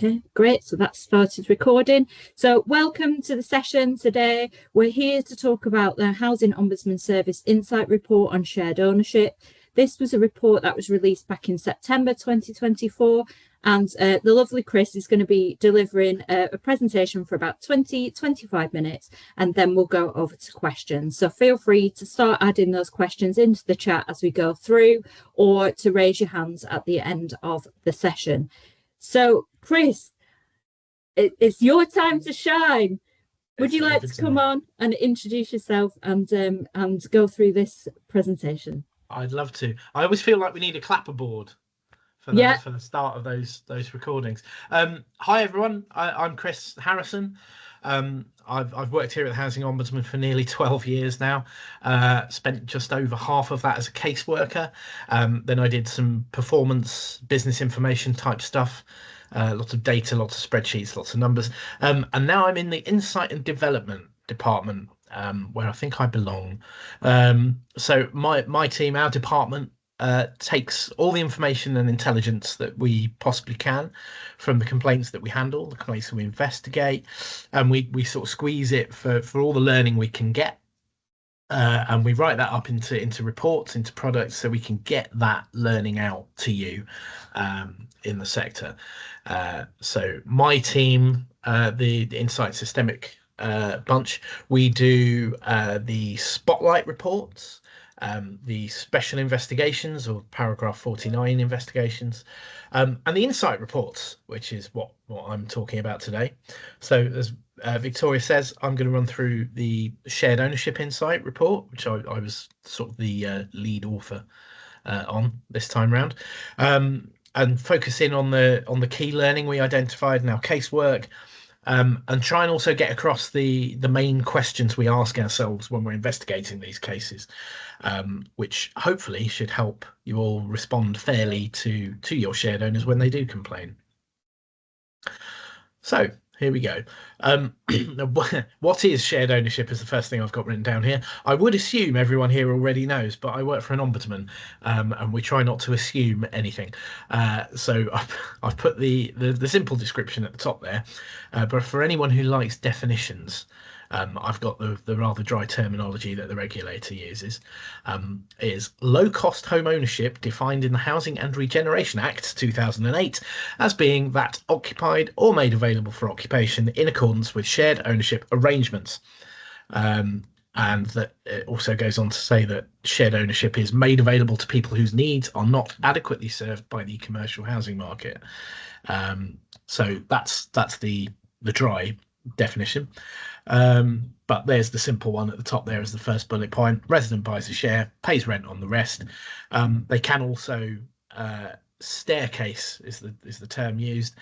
Okay, great. So that's started recording. So welcome to the session today. We're here to talk about the Housing Ombudsman Service Insight Report on shared ownership. This was a report that was released back in September 2024, and the lovely Chris is going to be delivering a presentation for about 25 minutes, and then we'll go over to questions. So feel free to start adding those questions into the chat as we go through, or to raise your hands at the end of the session. So, Chris, it's your time to shine. Would you like to come on and introduce yourself and go through this presentation? I'd love to. I always feel like we need a clapperboard for the start of those recordings. Hi everyone, I'm Chris Harrison. I've worked here at the Housing Ombudsman for nearly 12 years now. Spent just over half of that as a caseworker. Then I did some performance business information type stuff, lots of data, lots of spreadsheets, lots of numbers. And now I'm in the Insight and Development department, where I think I belong. So my team, our department, takes all the information and intelligence that we possibly can from the complaints that we handle, the complaints that we investigate, and we sort of squeeze it for all the learning we can get, and we write that up into reports, into products, so we can get that learning out to you in the sector. So my team, the Insight Systemic bunch, we do the spotlight reports, the special investigations, or paragraph 49 investigations, and the insight reports, which is what I'm talking about today. So as Victoria says, I'm going to run through the shared ownership insight report, which I was sort of the lead author on this time round, and focus in on the key learning we identified in our casework, and try and also get across the main questions we ask ourselves when we're investigating these cases, which hopefully should help you all respond fairly to your shared owners when they do complain. So here we go. What is shared ownership is the first thing I've got written down here. I would assume everyone here already knows, but I work for an ombudsman, and we try not to assume anything. So I've put the simple description at the top there, but for anyone who likes definitions, I've got the rather dry terminology that the regulator uses. Is low-cost home ownership defined in the Housing and Regeneration Act 2008 as being that occupied or made available for occupation in accordance with shared ownership arrangements. And that it also goes on to say that shared ownership is made available to people whose needs are not adequately served by the commercial housing market. So that's the dry definition. But there's the simple one at the top there as the first bullet point. Resident buys a share, pays rent on the rest. They can also staircase is the term used,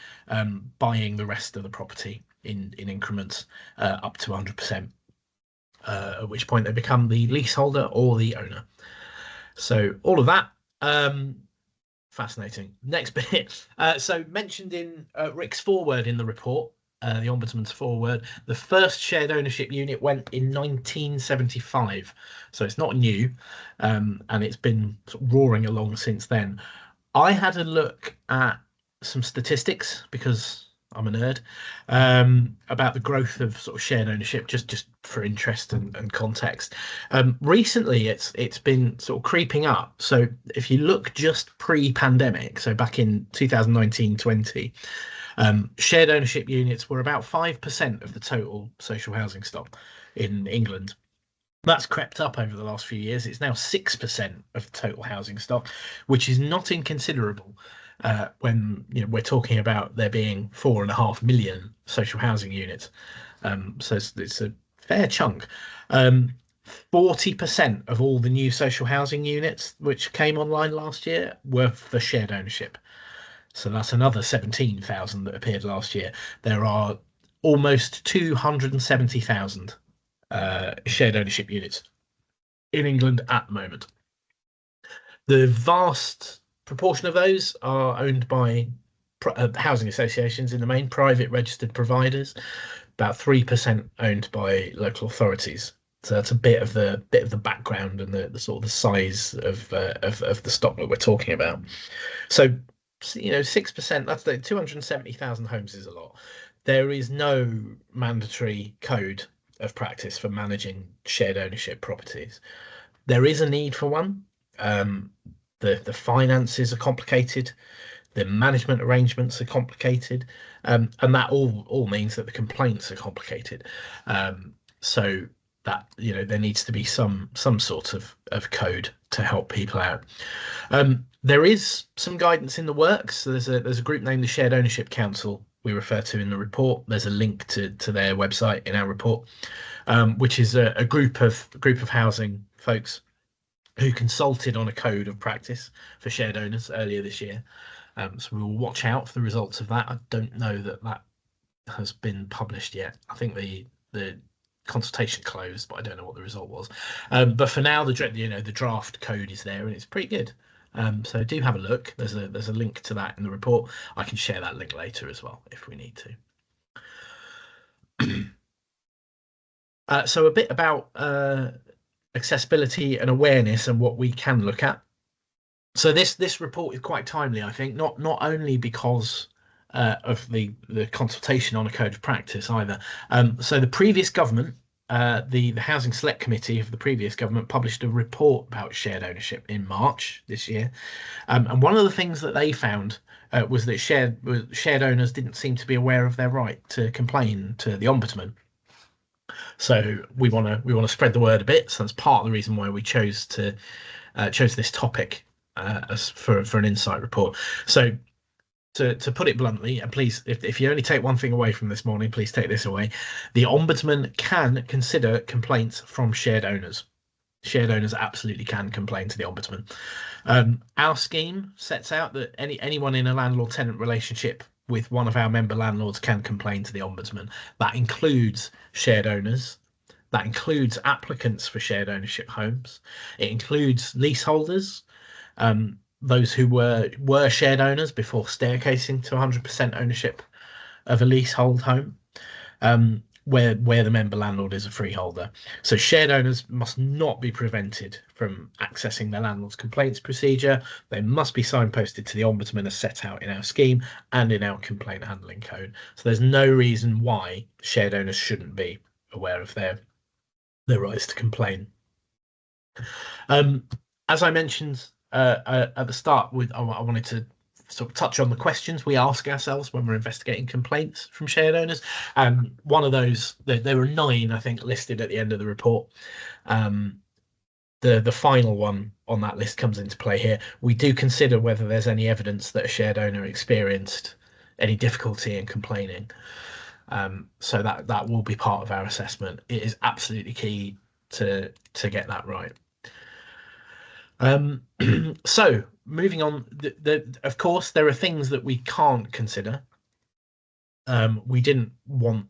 buying the rest of the property in increments up to 100%, at which point they become the leaseholder or the owner. So all of that, fascinating. Next bit. So mentioned in Rick's foreword in the report, the Ombudsman's foreword, the first shared ownership unit went in 1975, so it's not new, and it's been sort of roaring along since then. I had a look at some statistics because I'm a nerd, about the growth of sort of shared ownership, just for interest and context. Recently, it's been sort of creeping up. So if you look just pre-pandemic, so back in 2019-20. Shared ownership units were about 5% of the total social housing stock in England. That's crept up over the last few years. It's now 6% of the total housing stock, which is not inconsiderable when we're talking about there being 4.5 million social housing units. So it's a fair chunk. 40% of all the new social housing units which came online last year were for shared ownership. So that's another 17,000 that appeared last year. There are almost 270,000 shared ownership units in England at the moment. The vast proportion of those are owned by housing associations, in the main private registered providers. About 3% owned by local authorities. So that's a bit of the background and the sort of the size of the stock that we're talking about. So 6%. That's 270,000 homes is a lot. There is no mandatory code of practice for managing shared ownership properties. There is a need for one. The finances are complicated, the management arrangements are complicated, and that all means that the complaints are complicated. So that there needs to be some sort of code to help people out. There is some guidance in the works. So there's a group named the Shared Ownership Council we refer to in the report. There's a link to their website in our report, which is a group of housing folks who consulted on a code of practice for shared owners earlier this year. So we will watch out for the results of that. I don't know that has been published yet. I think the consultation closed, but I don't know what the result was. But for now, the draft code is there and it's pretty good. So do have a look. There's a link to that in the report. I can share that link later as well if we need to. So a bit about accessibility and awareness and what we can look at. So this report is quite timely, I think, not only because of the consultation on a code of practice either. So the previous government, the Housing Select Committee of the previous government, published a report about shared ownership in March this year, and one of the things that they found was that shared owners didn't seem to be aware of their right to complain to the Ombudsman. So we want to spread the word a bit. So that's part of the reason why we chose this topic as for an insight report. So to put it bluntly, and please, if you only take one thing away from this morning, please take this away: the Ombudsman can consider complaints from shared owners. Shared owners absolutely can complain to the Ombudsman. Our scheme sets out that anyone in a landlord-tenant relationship with one of our member landlords can complain to the Ombudsman. That includes shared owners. That includes applicants for shared ownership homes. It includes leaseholders, those who were shared owners before staircasing to 100% ownership of a leasehold home, where the member landlord is a freeholder. So shared owners must not be prevented from accessing their landlord's complaints procedure. They must be signposted to the Ombudsman as set out in our scheme and in our complaint handling code. So there's no reason why shared owners shouldn't be aware of their rights to complain. As I mentioned at the start, I wanted to sort of touch on the questions we ask ourselves when we're investigating complaints from shared owners. One of those, there were 9, I think, listed at the end of the report. The final one on that list comes into play here. We do consider whether there's any evidence that a shared owner experienced any difficulty in complaining. So that will be part of our assessment. It is absolutely key to get that right. So moving on, of course, there are things that we can't consider. We didn't want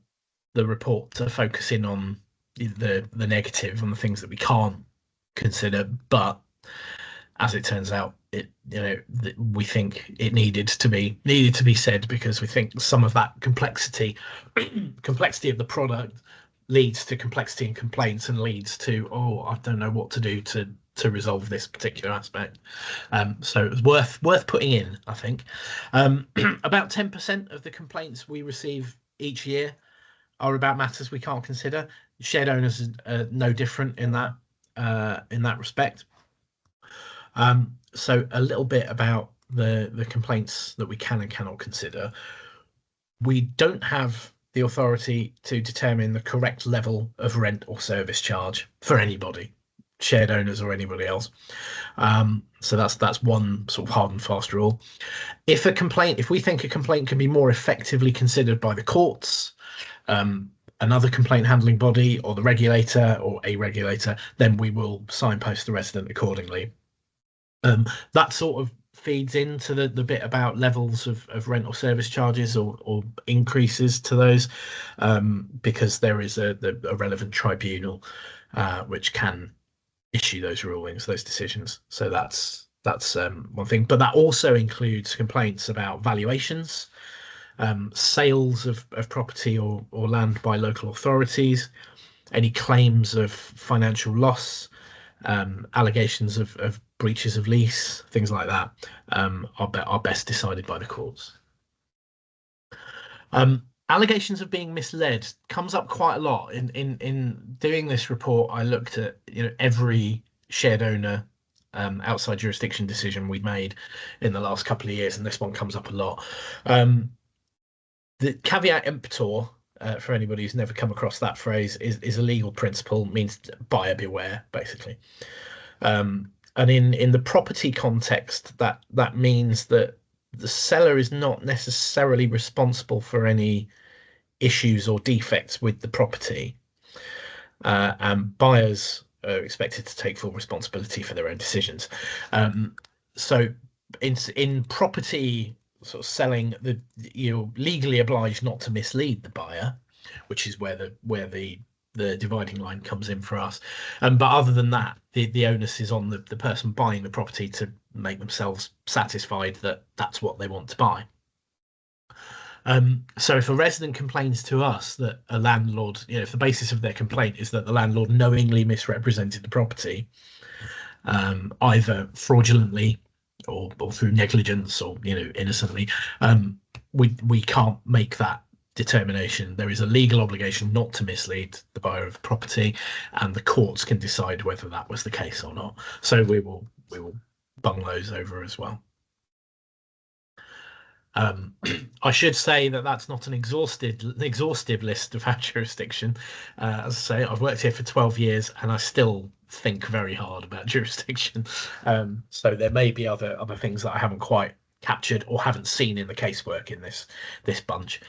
the report to focus in on the negative, on the things that we can't consider, but as it turns out, we think it needed to be said, because we think some of that complexity of the product leads to complexity in complaints and leads to, I don't know what to do to resolve this particular aspect. So it was worth putting in, I think. About 10% of the complaints we receive each year are about matters we can't consider. Shared owners are no different in that respect. So a little bit about the complaints that we can and cannot consider. We don't have the authority to determine the correct level of rent or service charge for anybody, shared owners or anybody else. So that's one sort of hard and fast rule. If we think a complaint can be more effectively considered by the courts, another complaint handling body, or the regulator or a regulator, then we will signpost the resident accordingly. That sort of feeds into the bit about levels of rent or service charges or increases to those, because there is a relevant tribunal which can issue those rulings, those decisions. So that's one thing. But that also includes complaints about valuations, sales of property or land by local authorities, any claims of financial loss, allegations of breaches of lease, things like that, are best decided by the courts. Allegations of being misled comes up quite a lot. In doing this report, I looked at every shared owner outside jurisdiction decision we've made in the last couple of years, and this one comes up a lot. The caveat emptor, for anybody who's never come across that phrase, is a legal principle, means buyer beware, basically. And in the property context, that means that the seller is not necessarily responsible for any issues or defects with the property, and buyers are expected to take full responsibility for their own decisions. So in property sort of selling, you're legally obliged not to mislead the buyer, which is where the dividing line comes in for us. But other than that, the onus is on the person buying the property to make themselves satisfied that that's what they want to buy. So if a resident complains to us that a landlord, if the basis of their complaint is that the landlord knowingly misrepresented the property, either fraudulently or through negligence or innocently, we can't make that determination. There is a legal obligation not to mislead the buyer of the property, and the courts can decide whether that was the case or not. So we will bung those over as well. I should say that that's not an exhaustive list of our jurisdiction. As I say, I've worked here for 12 years and I still think very hard about jurisdiction. So there may be other things that I haven't quite captured or haven't seen in the casework in this bunch.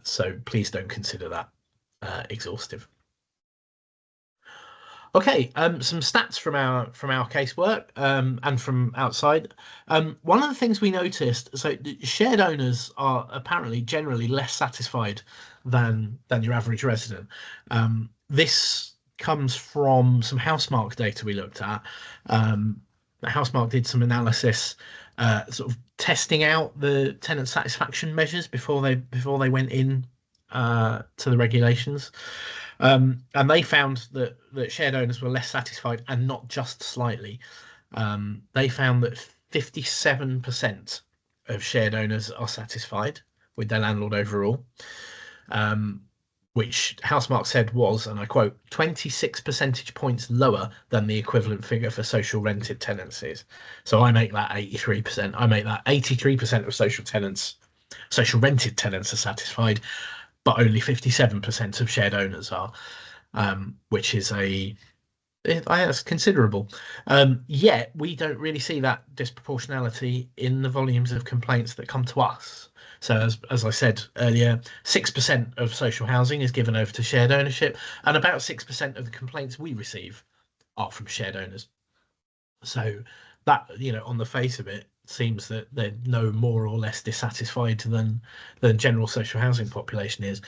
So please don't consider that exhaustive. Okay, some stats from our casework and from outside. One of the things we noticed, so shared owners are apparently generally less satisfied than your average resident. This comes from some Housemarque data we looked at. Housemarque did some analysis, sort of testing out the tenant satisfaction measures before they went in to the regulations. And they found that shared owners were less satisfied, and not just slightly. They found that 57% of shared owners are satisfied with their landlord overall, which Housemarque said was, and I quote, 26 percentage points lower than the equivalent figure for social rented tenancies. So I make that 83%. I make that 83% of social rented tenants are satisfied, but only 57% of shared owners are, which is that's considerable. Yet we don't really see that disproportionality in the volumes of complaints that come to us. So as I said earlier, 6% of social housing is given over to shared ownership, and about 6% of the complaints we receive are from shared owners. So that, on the face of it, seems that they're no more or less dissatisfied than the general social housing population is,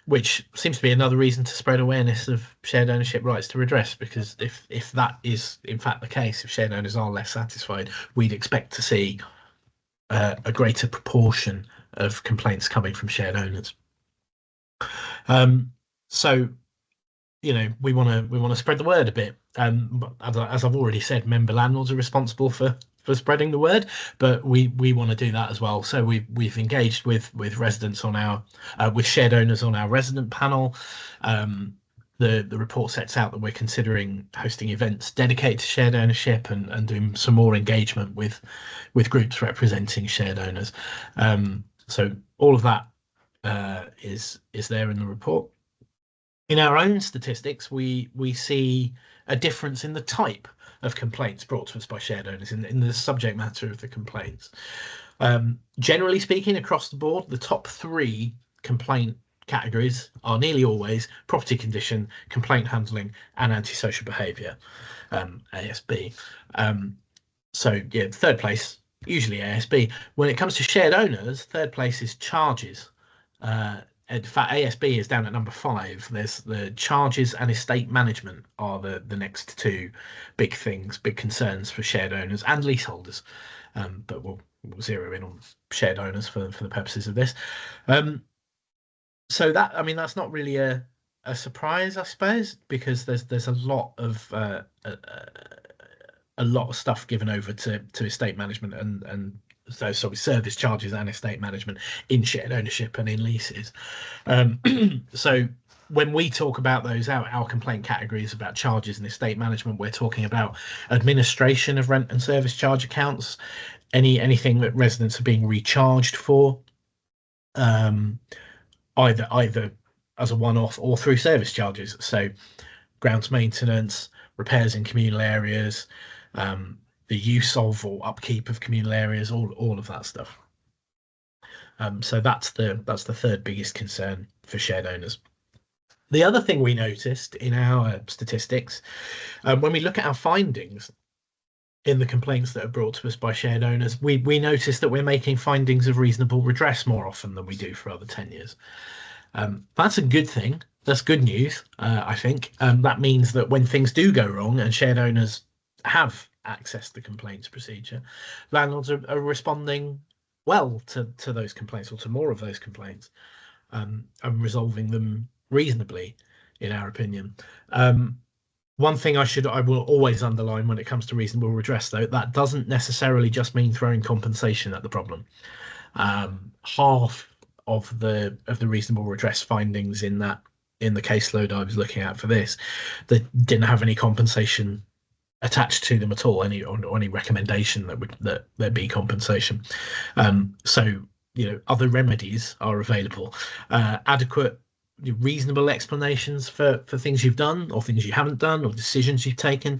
which seems to be another reason to spread awareness of shared ownership rights to redress, because if that is in fact the case, if shared owners are less satisfied, we'd expect to see a greater proportion of complaints coming from shared owners. So we want to spread the word a bit. As I've already said, member landlords are responsible for spreading the word, but we want to do that as well. So we've engaged with residents on our with shared owners on our resident panel. The report sets out that we're considering hosting events dedicated to shared ownership and doing some more engagement with groups representing shared owners. So all of that is there in the report. In our own statistics, we see a difference in the type of complaints brought to us by shared owners in the subject matter of the complaints. Generally speaking, across the board, the top 3 complaint categories are nearly always property condition, complaint handling, and antisocial behaviour, ASB. So yeah, third place, usually ASB. When it comes to shared owners, third place is charges. In fact, ASB is down at number 5. There's the charges and estate management are the next 2 big concerns for shared owners and leaseholders. But we'll zero in on shared owners for the purposes of this. So that's not really a surprise, I suppose, because there's a lot of a lot of stuff given over to estate management and so service charges and estate management in shared ownership and in leases. So when we talk about those, our complaint categories about charges and estate management, we're talking about administration of rent and service charge accounts, anything that residents are being recharged for, either as a one-off or through service charges. So grounds maintenance, repairs in communal areas, the use of or upkeep of communal areas, all of that stuff. So that's the third biggest concern for shared owners. The other thing we noticed in our statistics, when we look at our findings in the complaints that are brought to us by shared owners, we noticed that we're making findings of reasonable redress more often than we do for other tenures. That's a good thing. That's good news, I think. That means that when things do go wrong and shared owners have accessed the complaints procedure, landlords are responding well to those complaints, or to more of those complaints, and resolving them reasonably, in our opinion. One thing I will always underline when it comes to reasonable redress, though, that doesn't necessarily just mean throwing compensation at the problem. Half of the reasonable redress findings in the caseload I was looking at for this, that didn't have any compensation attached to them at all, any recommendation that there be compensation. So other remedies are available, adequate, reasonable explanations for things you've done or things you haven't done or decisions you've taken,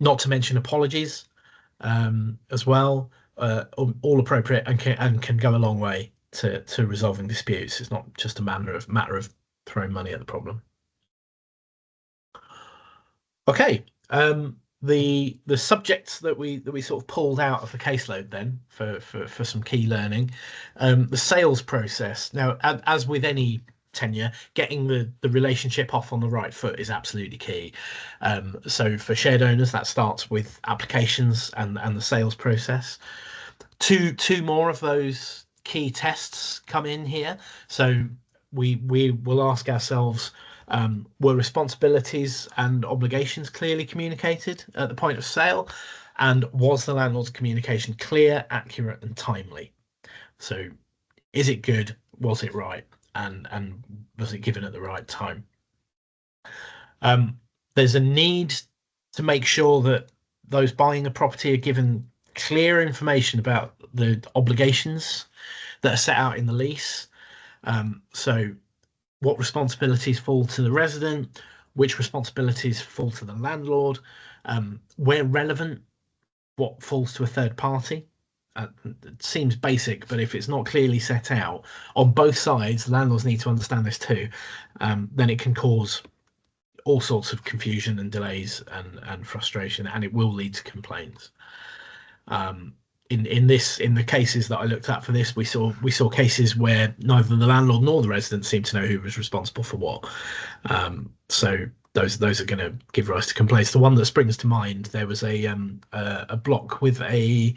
not to mention apologies as well, all appropriate and can go a long way to resolving disputes. It's not just a matter of throwing money at the problem. Okay. The subjects that we sort of pulled out of the caseload then for some key learning, the sales process. Now, as with any tenure, getting the relationship off on the right foot is absolutely key. So for shared owners, that starts with applications and the sales process. Two more of those key tests come in here. So we will ask ourselves, were responsibilities and obligations clearly communicated at the point of sale? And was the landlord's communication clear, accurate, and timely? So is it good? Was it right? And was it given at the right time? There's a need to make sure that those buying a property are given clear information about the obligations that are set out in the lease. So what responsibilities fall to the resident, which responsibilities fall to the landlord, where relevant, what falls to a third party. It seems basic, but if it's not clearly set out on both sides, landlords need to understand this too, then it can cause all sorts of confusion and delays and frustration, and it will lead to complaints. In the cases that I looked at for this, we saw cases where neither the landlord nor the resident seemed to know who was responsible for what. So those are going to give rise to complaints. The one that springs to mind, there was a block with a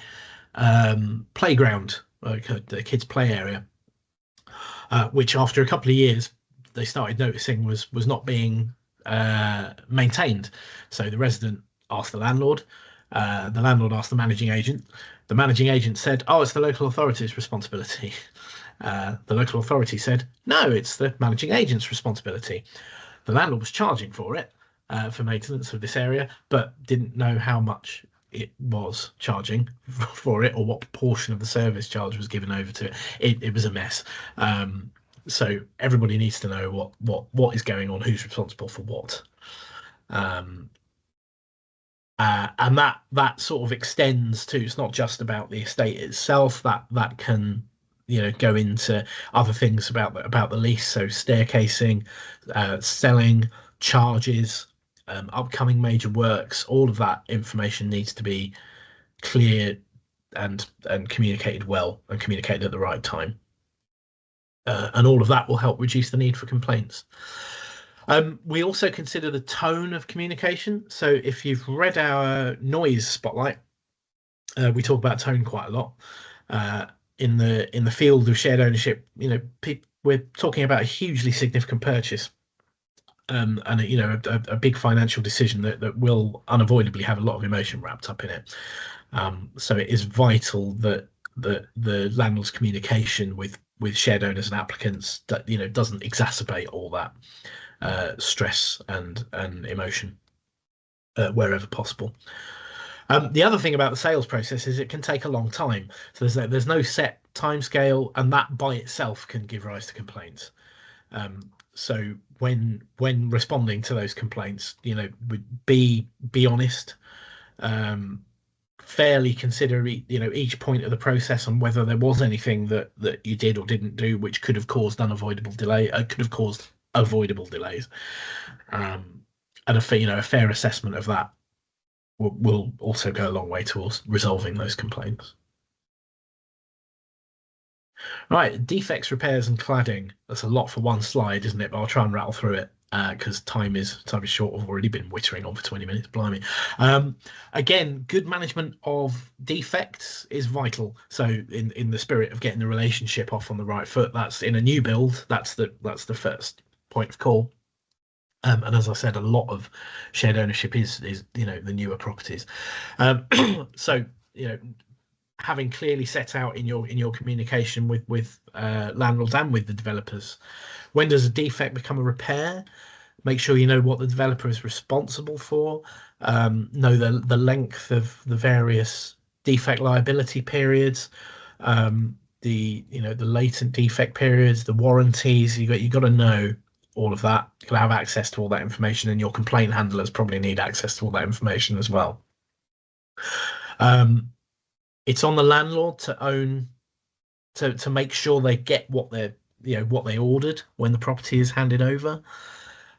playground, like a kids' play area, which after a couple of years they started noticing was not being maintained. So the resident asked the landlord asked the managing agent. The managing agent said, "Oh, it's the local authority's responsibility." The local authority said, "No, it's the managing agent's responsibility." The landlord was charging for it, for maintenance of this area, but didn't know how much it was charging for it, or what proportion of the service charge was given over to it. It was a mess. So everybody needs to know what is going on, who's responsible for what. And that sort of extends to, it's not just about the estate itself, that can go into other things about the lease, so staircasing, selling, charges, upcoming major works. All of that information needs to be clear and communicated well, and communicated at the right time, and all of that will help reduce the need for complaints. We also consider the tone of communication. So if you've read our noise spotlight, we talk about tone quite a lot. In the field of shared ownership, we're talking about a hugely significant purchase. and a big financial decision that will unavoidably have a lot of emotion wrapped up in it. So it is vital that the landlord's communication with shared owners and applicants doesn't exacerbate all that stress and emotion wherever possible. The other thing about the sales process is it can take a long time. So there's no set timescale, and that by itself can give rise to complaints. So when responding to those complaints, be honest, fairly consider each point of the process and whether there was anything that you did or didn't do which could have caused avoidable delays, and a fair assessment of that will also go a long way towards resolving those complaints. Right, defects, repairs, and cladding. That's a lot for one slide, isn't it? But I'll try and rattle through it because time is short. I've already been wittering on for 20 minutes. Blimey. Again, good management of defects is vital. So, in the spirit of getting the relationship off on the right foot, that's in a new build. That's the first point of call. And as I said, a lot of shared ownership is the newer properties. So having clearly set out in your communication with landlords and with the developers, when does a defect become a repair? Make sure you know what the developer is responsible for. Know the length of the various defect liability periods, the latent defect periods, the warranties. You got to know all of that. You got to have access to all that information, and your complaint handlers probably need access to all that information as well. It's on the landlord to make sure they get what they ordered when the property is handed over.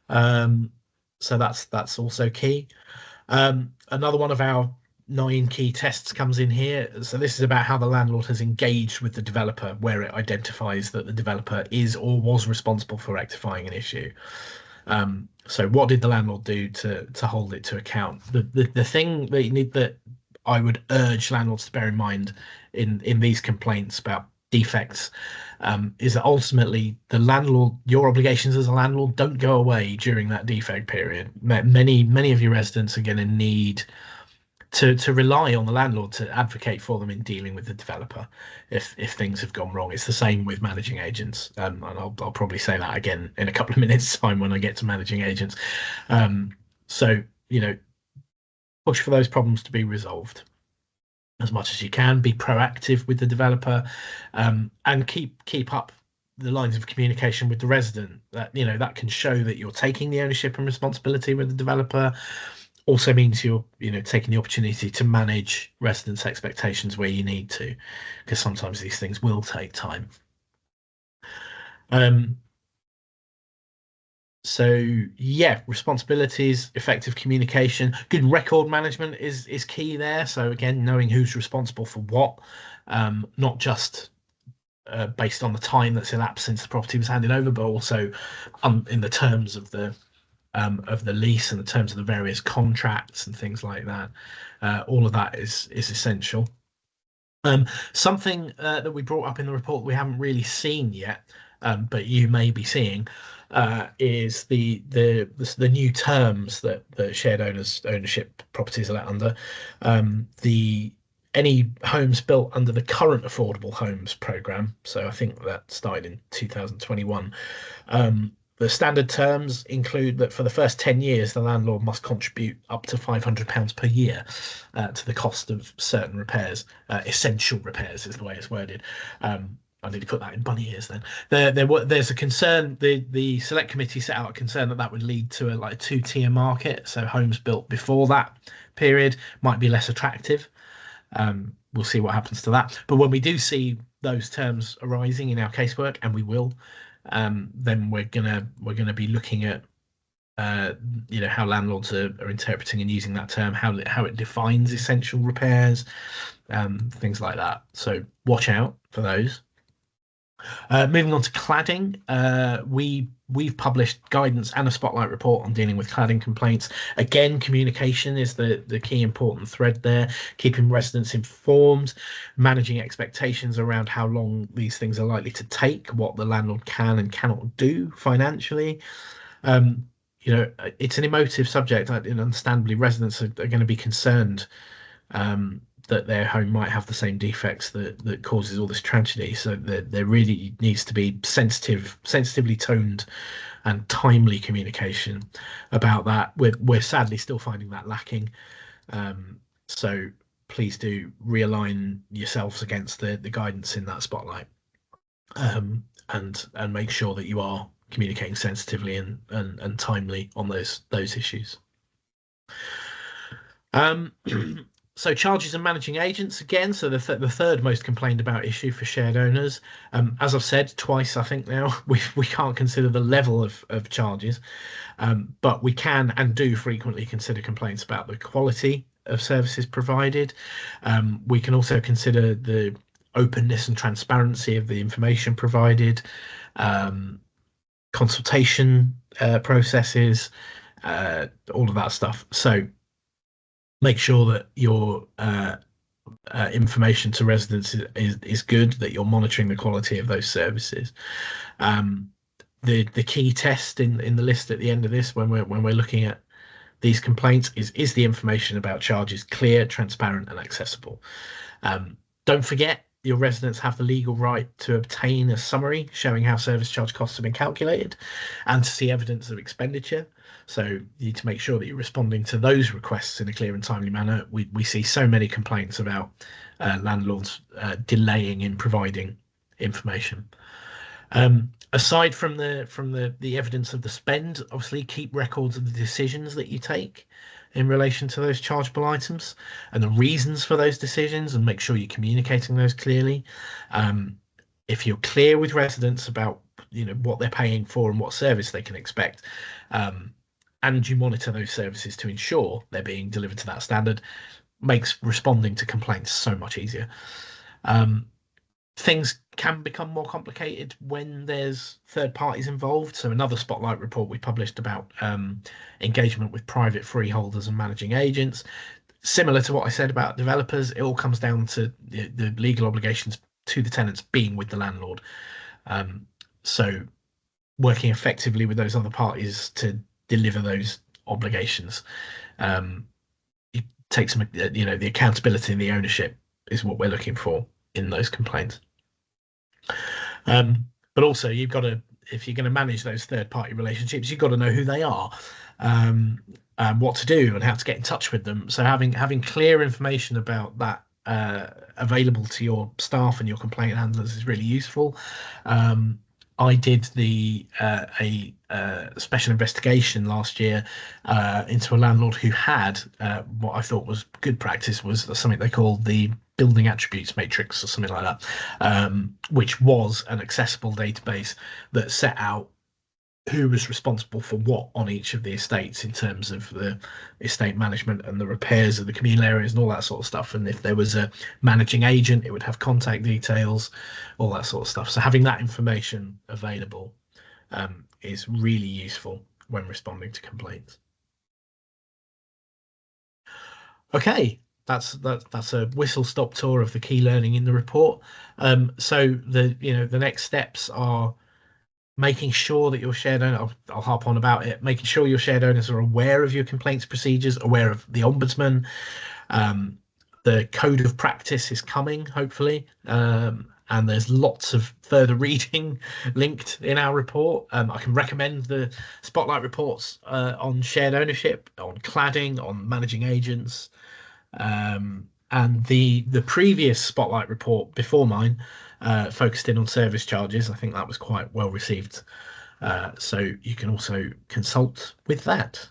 So that's also key. Another one of our 9 key tests comes in here. So this is about how the landlord has engaged with the developer, where it identifies that the developer is or was responsible for rectifying an issue. So what did the landlord do to hold it to account? The thing that I would urge landlords to bear in mind in these complaints about defects is that ultimately your obligations as a landlord don't go away during that defect period. Many of your residents are going to need to rely on the landlord to advocate for them in dealing with the developer if things have gone wrong. It's the same with managing agents, and I'll probably say that again in a couple of minutes' time when I get to managing agents. So push for those problems to be resolved as much as you can. Be proactive with the developer, and keep up the lines of communication with the resident. That can show that you're taking the ownership and responsibility with the developer. Also means you're taking the opportunity to manage residents' expectations where you need to, because sometimes these things will take time. So yeah, responsibilities, effective communication, good record management is key there. So again, knowing who's responsible for what, not just based on the time that's elapsed since the property was handed over, but also in the terms of the lease and the terms of the various contracts and things like that. All of that is essential. Something that we brought up in the report we haven't really seen yet, but you may be seeing, is the new terms that the shared ownership properties are let under. Any homes built under the current Affordable Homes Programme, so I think that started in 2021. The standard terms include that for the first 10 years, the landlord must contribute up to £500 per year to the cost of certain repairs. Essential repairs is the way it's worded. I need to put that in bunny ears then. There's a concern, the select committee set out a concern that would lead to a two-tier market. So homes built before that period might be less attractive. We'll see what happens to that. But when we do see those terms arising in our casework, and we will, then we're gonna be looking at how landlords are interpreting and using that term, how it defines essential repairs, things like that. So watch out for those. Moving on to cladding, we've published guidance and a spotlight report on dealing with cladding complaints. Again, communication is the key important thread there, keeping residents informed, managing expectations around how long these things are likely to take, what the landlord can and cannot do financially. it's an emotive subject, and understandably residents are going to be concerned that their home might have the same defects that causes all this tragedy. So there really needs to be sensitively toned and timely communication about that. We're sadly still finding that lacking. So please do realign yourselves against the guidance in that spotlight, and make sure that you are communicating sensitively and timely on those issues. So charges and managing agents again. So the third most complained about issue for shared owners. As I've said twice, I think now we can't consider the level of charges, but we can and do frequently consider complaints about the quality of services provided. We can also consider the openness and transparency of the information provided, consultation processes, all of that stuff. So make sure that your information to residents is good, that you're monitoring the quality of those services. The key test in the list at the end of this, when we're looking at these complaints, is the information about charges clear, transparent, and accessible. Don't forget, your residents have the legal right to obtain a summary showing how service charge costs have been calculated and to see evidence of expenditure. So you need to make sure that you're responding to those requests in a clear and timely manner. We see so many complaints about landlords delaying in providing information. Aside from the evidence of the spend, obviously keep records of the decisions that you take in relation to those chargeable items and the reasons for those decisions, and make sure you're communicating those clearly. If you're clear with residents about what they're paying for and what service they can expect, and you monitor those services to ensure they're being delivered to that standard, makes responding to complaints so much easier. Things can become more complicated when there's third parties involved. So another spotlight report we published about engagement with private freeholders and managing agents. Similar to what I said about developers, it all comes down to the legal obligations to the tenants being with the landlord. So working effectively with those other parties to deliver those obligations. It takes some, the accountability and the ownership is what we're looking for in those complaints. But also, you've got to, if you're going to manage those third-party relationships, you've got to know who they are, what to do, and how to get in touch with them. So having clear information about that available to your staff and your complaint handlers is really useful. I did a special investigation last year into a landlord who had what I thought was good practice, was something they called the building attributes matrix or something like that, which was an accessible database that set out who was responsible for what on each of the estates in terms of the estate management and the repairs of the communal areas and all that sort of stuff. And if there was a managing agent, it would have contact details, all that sort of stuff. So having that information available is really useful when responding to complaints. Okay, that's a whistle-stop tour of the key learning in the report. So the next steps are making sure that your shared owner, I'll harp on about it, making sure your shared owners are aware of your complaints procedures, aware of the Ombudsman. The code of practice is coming, hopefully, and there's lots of further reading linked in our report. I can recommend the spotlight reports on shared ownership, on cladding, on managing agents, and the previous spotlight report before mine focused in on service charges. I think that was quite well received. So you can also consult with that.